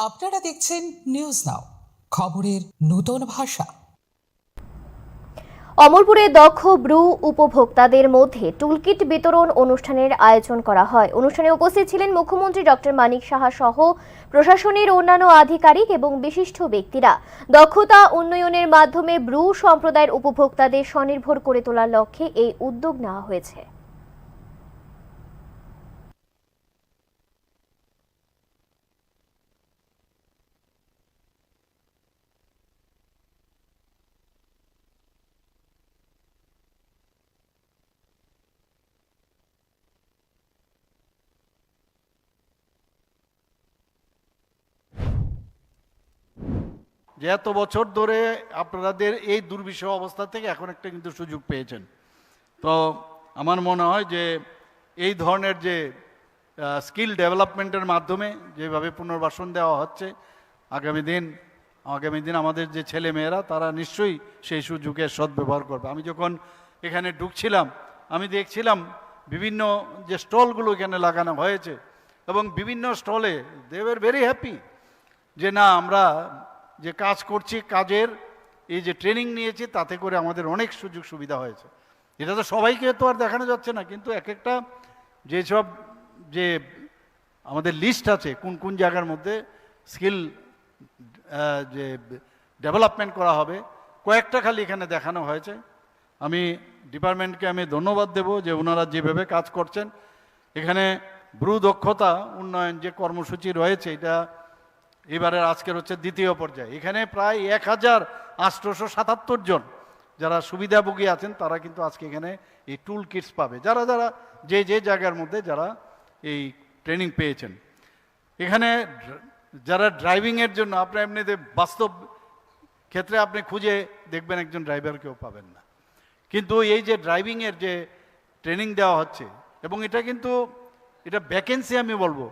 আপনারা দেখছেন news now, খবরের নতুন ভাষা। অমরপুরে দক্ষ ব্রু উপভোক্তাদের মধ্যে টুলকিট বিতরণ অনুষ্ঠানের আয়োজন করা হয়। অনুষ্ঠানে উপস্থিত ছিলেন মুখ্যমন্ত্রী ডক্টর মানিক সাহা সহ প্রশাসনের অন্যান্য আধিকারিক এবং বিশিষ্ট ব্যক্তিরা। দক্ষতা উন্নয়নের মাধ্যমে ব্রু সম্প্রদায়ের উপভোক্তাদের স্বনির্ভর করে তোলার লক্ষ্যে এই উদ্যোগ নেওয়া হয়েছে। যে এত বছর ধরে আপনাদের এই দুর্বিষহ অবস্থা থেকে এখন একটা কিন্তু সুযোগ পেয়েছেন। তো আমার মনে হয় যে এই ধরনের যে স্কিল ডেভেলপমেন্টের মাধ্যমে যেভাবে পুনর্বাসন দেওয়া হচ্ছে, আগামী দিন আমাদের যে ছেলে মেয়েরা তারা নিশ্চয়ই সেই সুযোগের সদ্ব্যবহার করবে। আমি যখন এখানে ঢুকছিলাম আমি দেখছিলাম বিভিন্ন যে স্টলগুলো এখানে লাগানো হয়েছে এবং বিভিন্ন স্টলে দে ওয়ার ভেরি হ্যাপি যে না, আমরা যে কাজ করছি, কাজের এই যে ট্রেনিং নিয়েছি তাতে করে আমাদের অনেক সুযোগ সুবিধা হয়েছে। এটা তো সবাইকে তো আর দেখানো যাচ্ছে না, কিন্তু এক একটা যেসব যে আমাদের লিস্ট আছে কোন কোন জায়গার মধ্যে স্কিল যে ডেভেলপমেন্ট করা হবে, কয়েকটা খালি এখানে দেখানো হয়েছে। আমি ডিপার্টমেন্টকে আমি ধন্যবাদ দেব যে ওনারা যেভাবে কাজ করছেন। এখানে ব্রু দক্ষতা উন্নয়ন যে কর্মসূচি রয়েছে, এটা এবারের আজকের হচ্ছে দ্বিতীয় পর্যায়ে। এখানে প্রায় 1877 জন যারা সুবিধাভোগী আছেন তারা কিন্তু আজকে এখানে এই টুল কিটস পাবে, যারা যারা যে জায়গার মধ্যে যারা এই ট্রেনিং পেয়েছেন। এখানে যারা ড্রাইভিংয়ের জন্য আপনি এমনিতে বাস্তব ক্ষেত্রে আপনি খুঁজে দেখবেন একজন ড্রাইভার কেউ পাবেন না, কিন্তু এই যে ড্রাইভিংয়ের যে ট্রেনিং দেওয়া হচ্ছে এবং এটা কিন্তু এটা ভ্যাকেন্সি আমি বলবো